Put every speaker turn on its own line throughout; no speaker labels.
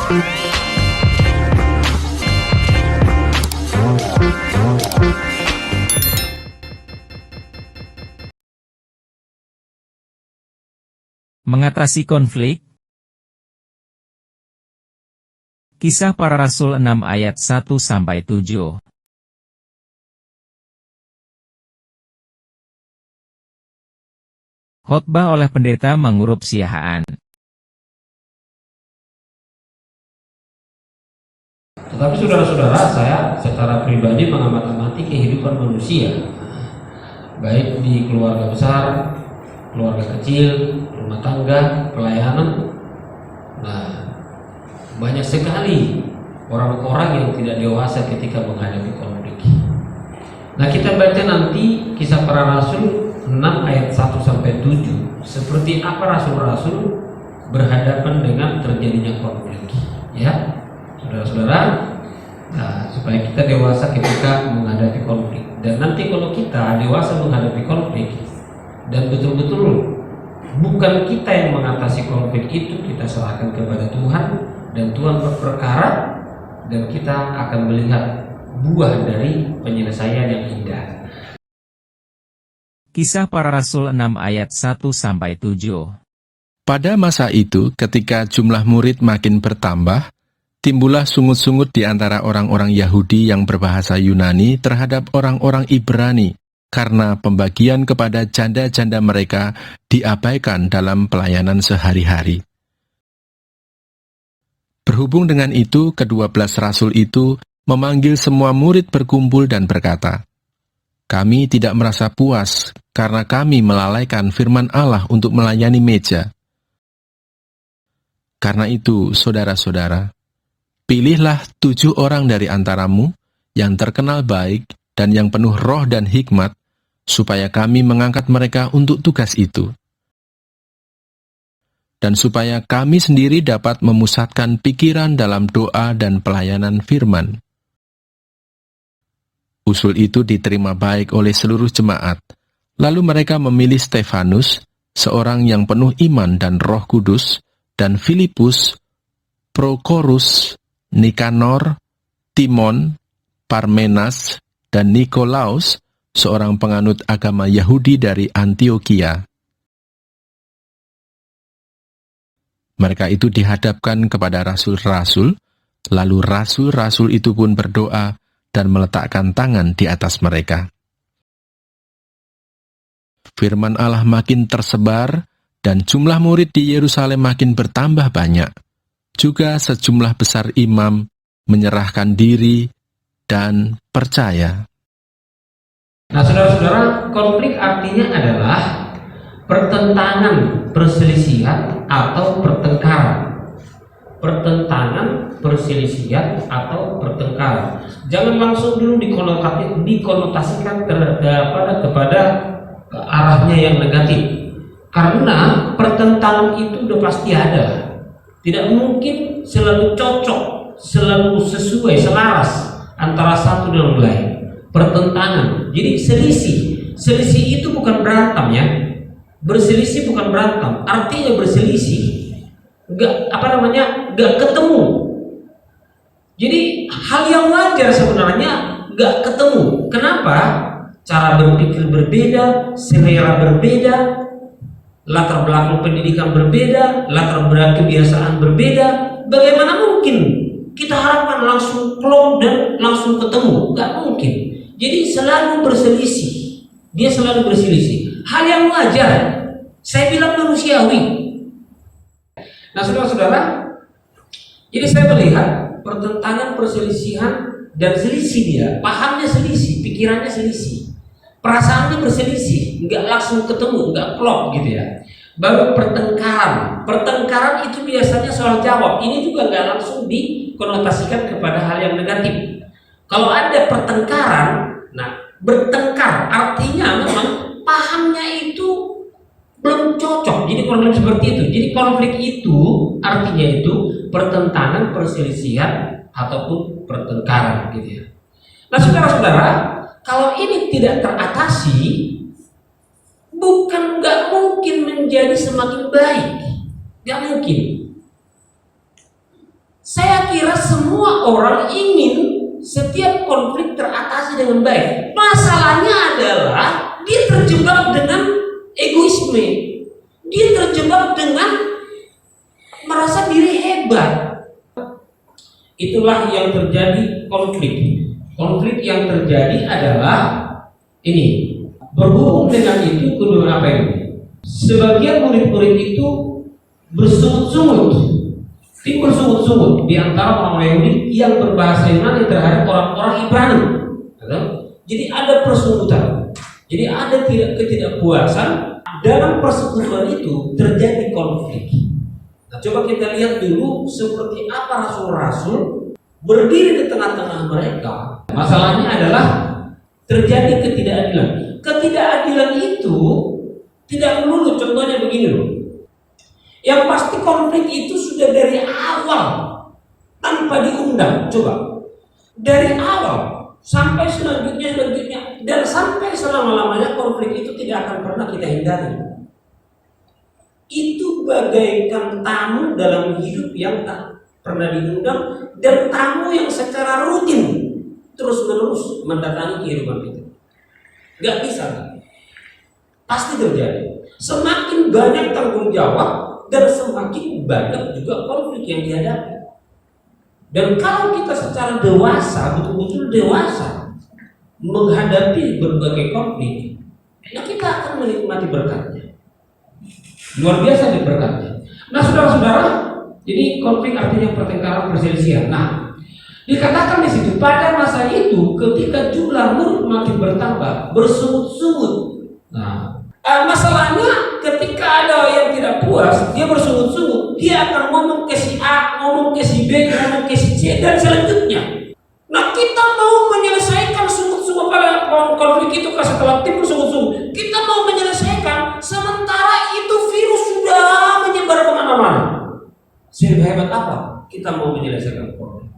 Mengatasi konflik. Kisah Para Rasul 6 ayat 1-7. Khotbah oleh Pendeta Mangurup Siahaan.
Tetapi saudara-saudara, saya secara pribadi mengamati kehidupan manusia, baik di keluarga besar, keluarga kecil, rumah tangga, pelayanan. Nah, banyak sekali orang-orang yang tidak dewasa ketika menghadapi konflik. Nah, kita baca nanti Kisah Para Rasul 6 ayat 1-7. Seperti apa rasul-rasul berhadapan dengan terjadinya konflik, ya, saudara-saudara. Nah, supaya kita dewasa ketika menghadapi konflik. Dan nanti kalau kita dewasa menghadapi konflik dan betul-betul bukan kita yang mengatasi konflik itu, kita serahkan kepada Tuhan dan Tuhan berperkara, dan kita akan melihat buah dari penyelesaian yang indah.
Kisah Para Rasul 6 ayat 1-7.
Pada masa itu, ketika jumlah murid makin bertambah, timbullah sungut-sungut di antara orang-orang Yahudi yang berbahasa Yunani terhadap orang-orang Ibrani, karena pembagian kepada janda-janda mereka diabaikan dalam pelayanan sehari-hari. Berhubung dengan itu, ke-12 rasul itu memanggil semua murid berkumpul dan berkata, "Kami tidak merasa puas karena kami melalaikan firman Allah untuk melayani meja. Karena itu, saudara-saudara, pilihlah 7 orang dari antaramu yang terkenal baik dan yang penuh roh dan hikmat, supaya kami mengangkat mereka untuk tugas itu. Dan supaya kami sendiri dapat memusatkan pikiran dalam doa dan pelayanan firman." Usul itu diterima baik oleh seluruh jemaat. Lalu mereka memilih Stefanus, seorang yang penuh iman dan Roh Kudus, dan Filipus, Prokorus, Nikanor, Timon, Parmenas, dan Nikolaus, seorang penganut agama Yahudi dari Antioquia. Mereka itu dihadapkan kepada rasul-rasul, lalu rasul-rasul itu pun berdoa dan meletakkan tangan di atas mereka. Firman Allah makin tersebar, dan jumlah murid di Yerusalem makin bertambah banyak. Juga sejumlah besar imam menyerahkan diri dan percaya.
Nah, saudara-saudara, konflik artinya adalah pertentangan, perselisihan, atau pertengkaran. Pertentangan, perselisihan, atau pertengkaran. Jangan langsung dulu dikonotasikan kepada arahnya yang negatif. Karena pertentangan itu udah pasti ada. Tidak mungkin selalu cocok, selalu sesuai, selaras antara satu dengan lain. Pertentangan. Jadi selisih. Selisih itu bukan berantem, ya. Berselisih bukan berantem. Artinya berselisih. Gak ketemu. Jadi hal yang wajar sebenarnya gak ketemu. Kenapa? Cara berpikir berbeda, selera berbeda, latar belakang pendidikan berbeda, latar belakang kebiasaan berbeda. Bagaimana mungkin kita harapkan langsung klop dan langsung ketemu? Gak mungkin. Jadi selalu berselisih. Dia selalu berselisih. Hal yang wajar. Saya bilang manusiawi. Nah, saudara-saudara, jadi saya melihat pertentangan, perselisihan, dan selisih dia. Pahamnya selisih, pikirannya selisih. Perasaannya berselisih, nggak langsung ketemu, nggak klop gitu ya. Baru pertengkaran. Pertengkaran itu biasanya soal jawab. Ini juga nggak langsung dikonotasikan kepada hal yang negatif. Kalau ada pertengkaran, nah bertengkar artinya memang pahamnya itu belum cocok. Jadi konflik seperti itu. Jadi konflik itu artinya itu pertentangan, perselisihan, ataupun pertengkaran gitu ya. Nah, saudara-saudara, kalau ini tidak teratasi, bukan nggak mungkin menjadi semakin baik, nggak mungkin. Saya kira semua orang ingin setiap konflik teratasi dengan baik. Masalahnya adalah dia terjebak dengan egoisme. Dia terjebak dengan merasa diri hebat. Itulah yang terjadi konflik. Konflik yang terjadi adalah ini. Berhubung dengan itu kedua apa ini? Sebagian murid-murid itu bersungut-sungut. Timbul sungut-sungut di antara orang Yahudi yang berbahasa Yunani terhadap orang-orang Ibrani. Jadi ada persungutan. Jadi ada ketidakpuasan. Dalam persekutuan itu terjadi konflik. Nah, coba kita lihat dulu seperti apa rasul-rasul berdiri di tengah-tengah mereka. Masalahnya adalah terjadi ketidakadilan. Ketidakadilan itu tidak melulu, contohnya begini loh. Yang pasti konflik itu sudah dari awal tanpa diundang. Coba dari awal sampai selanjutnya dan sampai selama-lamanya konflik itu tidak akan pernah kita hindari. Itu bagaikan tamu dalam hidup yang tak pernah diundang dan tamu yang secara rutin terus-menerus mendatangi kehidupan kita. Gak bisa, pasti terjadi. Semakin banyak tanggung jawab dan semakin banyak juga konflik yang dihadapi. Dan kalau kita secara dewasa, betul-betul dewasa menghadapi berbagai konflik, nah kita akan menikmati berkatnya. Luar biasa di berkatnya. Nah saudara-saudara, jadi konflik artinya pertengkaran, perselisihan. Nah, dikatakan di situ pada masa itu ketika jumlah murid makin bertambah, bersungut-sungut. Nah, masalahnya ketika ada yang tidak puas, dia bersungut-sungut, dia akan ngomong ke si A, ngomong ke si B, ngomong ke si C, dan selanjutnya. Nah, kita mau menyelesaikan sungut-sungut pada konflik itu setelah timbul sungut-sungut. Kita mau menyelesaikan, sementara itu virus sudah menyebar kemana-mana. Sehebat apa kita mau menyelesaikan konflik?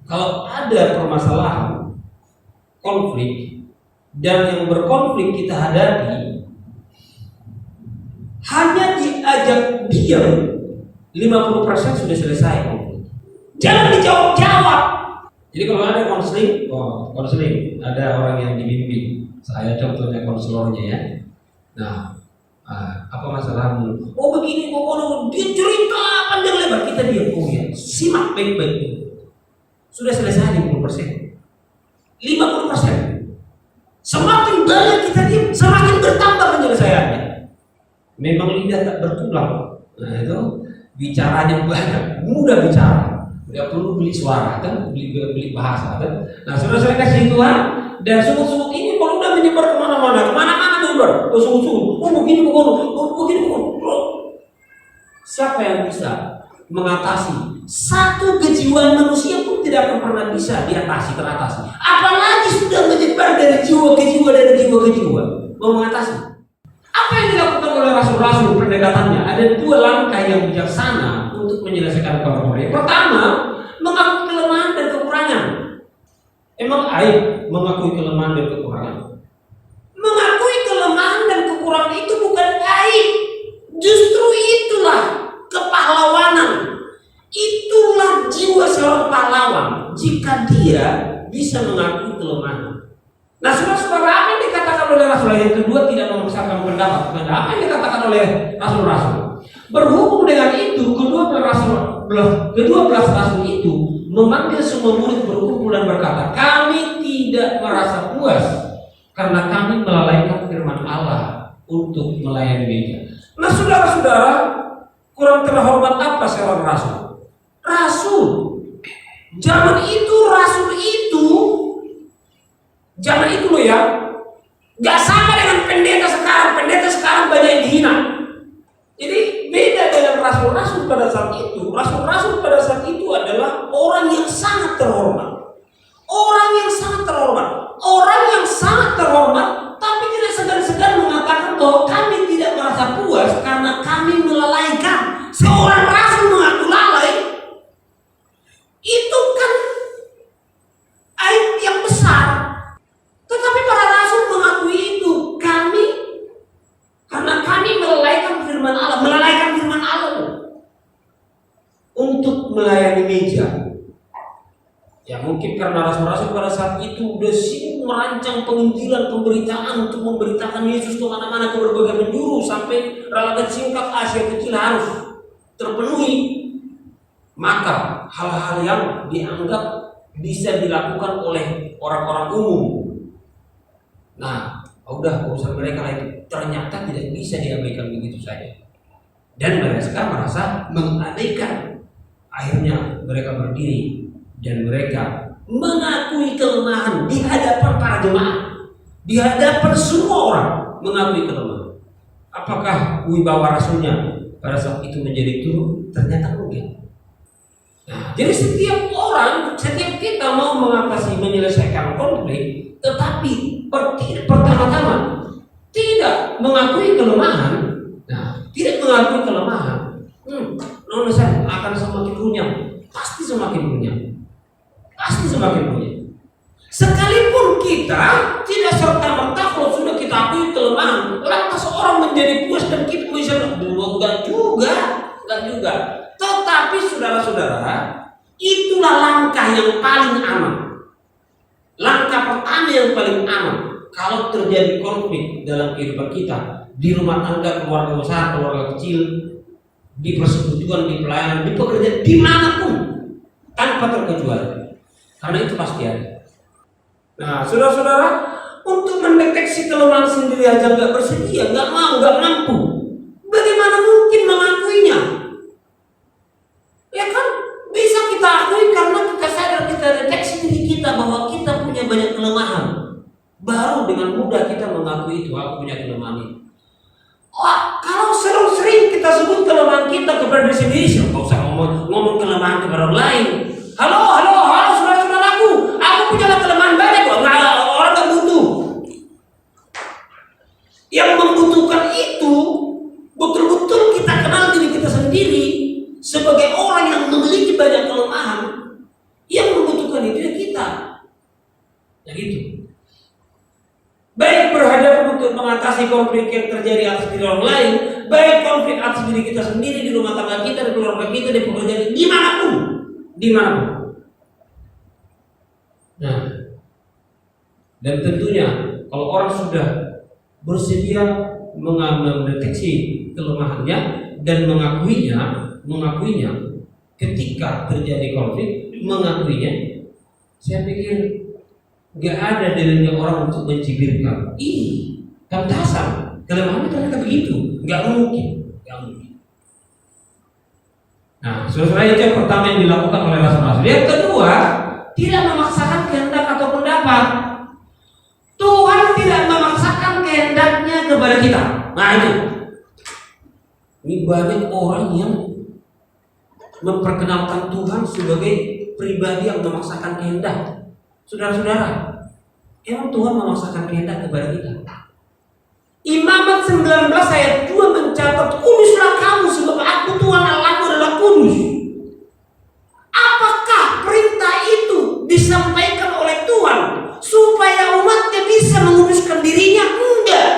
Kalau ada permasalahan, konflik, dan yang berkonflik kita hadapi, hanya diajak diam 50% sudah selesai konflik. Jangan dijawab-jawab. Jadi kalau ada konseling, ada orang yang dibimbing. Saya contohnya konselornya ya. Nah, apa masalahmu? Oh begini, dia cerita panjang lebar, kita diam. Oh ya, simak baik-baik. Sudah selesai 50%. 50%. Semakin banyak kita diam, semakin bertambah penyelesaiannya. Memang lidah tak bertulang. Nah itu bicaranya banyak, mudah bicara, nggak perlu beli suara kan, beli bahasa kan. Nah saudara-saudara kasih Tuhan, dan sungut-sungut ini kalau udah menyebar kemana-mana menyebar. Oh sungut-sungut, oh begini, begini. Siapa yang bisa mengatasi? Satu kejiwaan manusia pun tidak akan pernah bisa teratasi. Apalagi sudah menyebar dari jiwa ke jiwa, mau mengatasi. Apa yang dilakukan oleh rasul-rasul pendekatannya? Ada dua langkah yang bijaksana untuk menyelesaikan konflik. Pertama, mengakui kelemahan dan kekurangan. Emang aib mengakui kelemahan dan kekurangan? Mengakui kelemahan dan kekurangan itu bukan aib. Justru itulah kepahlawanan. Itulah jiwa seorang pahlawan jika dia bisa mengakui kelemahan. Nah, saudara-saudara, apa yang dikatakan oleh Rasul yang kedua tidak memaksakan pendapat. Apa yang dikatakan oleh Rasul-Rasul? Berhubung dengan itu, kedua belas rasul itu memanggil semua murid berkumpul dan berkata, kami tidak merasa puas karena kami melalaikan firman Allah untuk melayani gereja. Nah, saudara-saudara, kurang terhormat apa seorang rasul? Rasul. Zaman itu loh ya, gak sama dengan pendeta sekarang. Pendeta sekarang banyak yang dihina. Jadi beda dengan rasul-rasul pada saat itu. Rasul-rasul pada saat itu adalah orang yang sangat terhormat. Orang yang sangat terhormat, tapi tidak segan-segan mengatakan bahwa kami tidak merasa puas karena kami melalaikan. Seorang rasul mengaku lalai, itu kan aib yang besar. Tetapi para rasul mengakui itu, karena kami melalaikan firman Allah. untuk melayani meja. Ya mungkin karena rasul-rasul pada saat itu udah sibuk merancang penginjilan, pemberitaan untuk memberitakan Yesus kemana-mana ke berbagai penjuru sampai relatif singkat Asia kecil harus terpenuhi. Maka hal-hal yang dianggap bisa dilakukan oleh orang-orang umum, nah udah urusan mereka lah itu, ternyata tidak bisa diabaikan begitu saja. Dan mereka merasa mengabaikan. Akhirnya mereka berdiri dan mereka mengakui kelemahan di hadapan para jemaat, di hadapan semua orang mengakui kelemahan. Apakah wibawa rasulnya pada saat itu menjadi turun? Ternyata enggak. Nah, jadi setiap orang, setiap kita mau mengatasi, menyelesaikan konflik, tetapi pertama-tama tidak mengakui kelemahan. Nah, tidak mengakui kelemahan, saya akan semakin runyam, pasti semakin runyam, pasti semakin runyam. Sekalipun kita tidak serta-merta kalau sudah kita akui kelemahan, lantas orang menjadi puas dan kita bisa belum, enggak juga. Tetapi saudara-saudara, itulah langkah yang paling aman. Langkah pertama yang paling aman kalau terjadi konflik dalam kehidupan kita, di rumah tangga, keluarga besar, keluarga kecil, di persekutuan, di pelayanan, di pekerjaan, dimanapun, tanpa terkecuali. Karena itu pasti ada. Nah, saudara-saudara, untuk mendeteksi kelemahan sendiri aja nggak bersedia, nggak mau, nggak mampu, bagaimana mungkin mengakuinya? Ya kan, bisa kita akui karena kita sadar, kita deteksi diri kita bahwa kita punya banyak kelemahan. Baru dengan mudah kita mengakui itu, aku punya kelemahan ini. Oh, kalau sering kita sebut kelemahan kita kepada diri sendiri, nggak usah ngomong kelemahan kepada orang lain. Halo, saudara-saudaraku, aku punya kelemahan banyak kok. Orang nggak butuh. Yang membutuhkan itu betul-betul kita kenal diri kita sendiri sebagai orang yang memiliki banyak kelemahan. Yang membutuhkan itu ya kita. Ya gitu. Baik berhadapan untuk mengatasi konflik yang terjadi atas diri orang lain, baik konflik atas diri kita sendiri, di rumah tangga kita, di keluarga kita, di pekerjaan, dimanapun. Nah, dan tentunya kalau orang sudah bersedia mendeteksi kelemahannya dan mengakuinya ketika terjadi konflik, mengakuinya, saya pikir gak ada dalilnya orang untuk mencibirkan. Ih, pantasan kelemahannya ternyata begitu. Gak mungkin. Nah, saudara, itu yang pertama yang dilakukan oleh rasul-rasul. Yang kedua, tidak memaksakan kehendak atau pendapat. Tuhan tidak memaksakan kehendaknya kepada kita. Nah itu. Ini banyak orang yang memperkenalkan Tuhan sebagai pribadi yang memaksakan kehendak. Saudara-saudara, emang Tuhan memaksakan kehendak kepada kita? Imamat 19 ayat 2 mencatat, kuduslah kamu sebab aku Tuhan Allahmu adalah kudus. Apakah perintah itu disampaikan oleh Tuhan supaya umatnya bisa menguduskan dirinya? Enggak.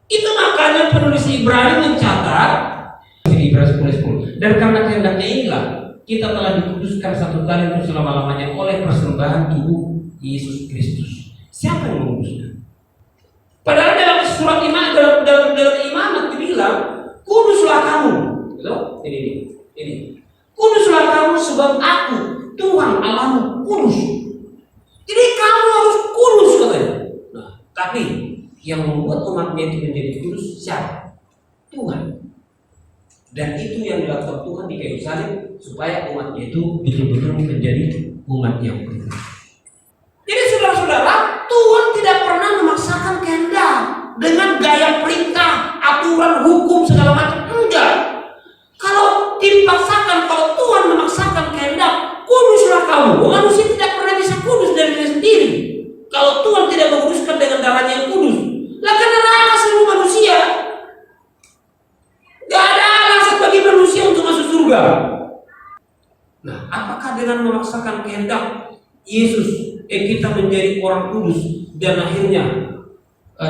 Itu makanya penulis Ibrani mencatat di Ibrani 10:10. Dan karena kehendaknya inilah kita telah dikuduskan satu kali untuk selama-lamanya oleh persembahan tubuh Yesus Kristus. Siapa yang menguduskan? Padahal dalam surat dalam imamat dibilang, kuduslah kamu. Ini. Kuduslah kamu sebab aku Tuhan Allahmu kudus. Jadi kamu harus kudus katanya. Nah, tapi yang membuat umatnya itu menjadi kudus siapa? Tuhan. Dan itu yang dilakukan Tuhan di kayu salib supaya umatnya itu betul-betul menjadi umat yang kudus. Jadi saudara-saudara, Tuhan tidak pernah memaksakan kehendak dengan gaya perintah, aturan, hukum segala macam. Enggak. Kalau dipaksakan, kalau Tuhan memaksakan kehendak, kuduslah kamu. Manusia tidak pernah bisa kudus dari diri sendiri. Kalau Tuhan tidak menguduskan dengan darahnya yang kudus, lah karena rela seluruh manusia. Gak ada alasan bagi manusia untuk masuk surga. Nah, apakah dengan memaksakan kehendak Yesus kita menjadi orang kudus dan akhirnya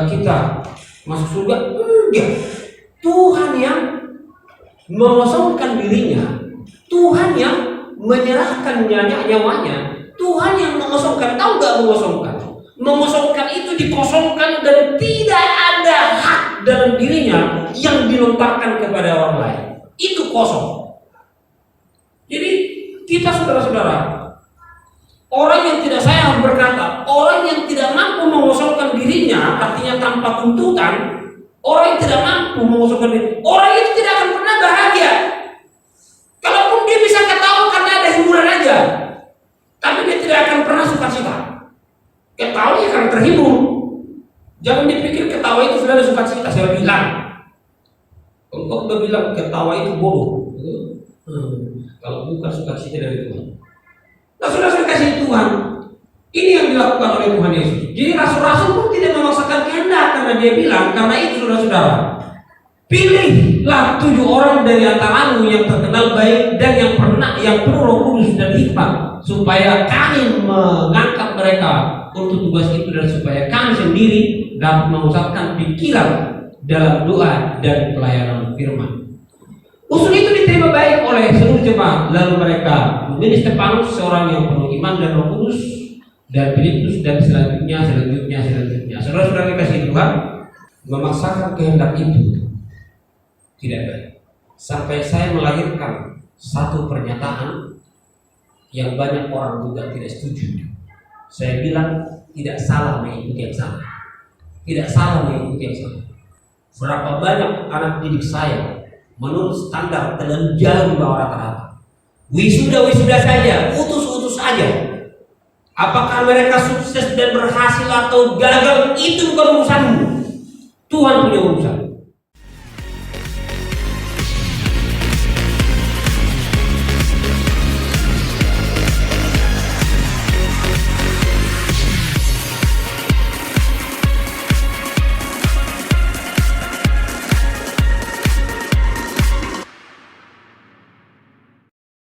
kita masuk surga? Enggak. Tuhan yang mengosongkan dirinya, Tuhan yang menyerahkan nyawanya, Tuhan yang mengosongkan. Tahu nggak mengosongkan? Mengosongkan itu dikosongkan dan tidak ada hak dalam dirinya yang dilontarkan kepada orang lain. Itu kosong. Jadi kita saudara-saudara, orang yang tidak, saya harus berkata, orang yang tidak mampu mengosongkan dirinya, artinya tanpa tuntutan, orang yang tidak mampu mengosongkan diri, orang itu tidak akan pernah bahagia. Kalaupun dia bisa ketawa karena ada hiburan aja, tapi dia tidak akan pernah sukacita. Ketawa ya karena terhibur. Jangan dipikir ketawa itu sudah ada sukacita. Saya bilang, kalau udah bilang ketawa itu bodoh, kalau bukan sukacita dari Tuhan. Nah, sudah kasih Tuhan. Ini yang dilakukan oleh Tuhan Yesus. Jadi rasul-rasul pun tidak memaksakan kehendak, karena dia bilang, karena itu saudara-saudara, pilihlah 7 orang dari antaramu yang terkenal baik dan yang penuh Roh Kudus dan hikmat, supaya kami mengangkat mereka untuk tugas itu, dan supaya kami sendiri dapat mengucapkan pikiran dalam doa dan pelayanan firman. Usul itu diterima baik oleh seluruh jemaat. Lalu mereka memilih Stefanus, seorang yang penuh iman dan Roh Kudus, dan Filipus, dan selanjutnya. Saudara-saudara kasih Tuhan, memaksakan kehendak itu tidak baik. Sampai saya melahirkan satu pernyataan yang banyak orang juga tidak setuju. Saya bilang tidak salah mengikuti yang salah. Tidak salah mengikuti yang salah. Berapa banyak anak didik saya menurut standar terlalu jauh di bawah rata-rata. Wisuda saja, utus saja. Apakah mereka sukses dan berhasil atau gagal, itu bukan urusanmu. Tuhan punya urusan.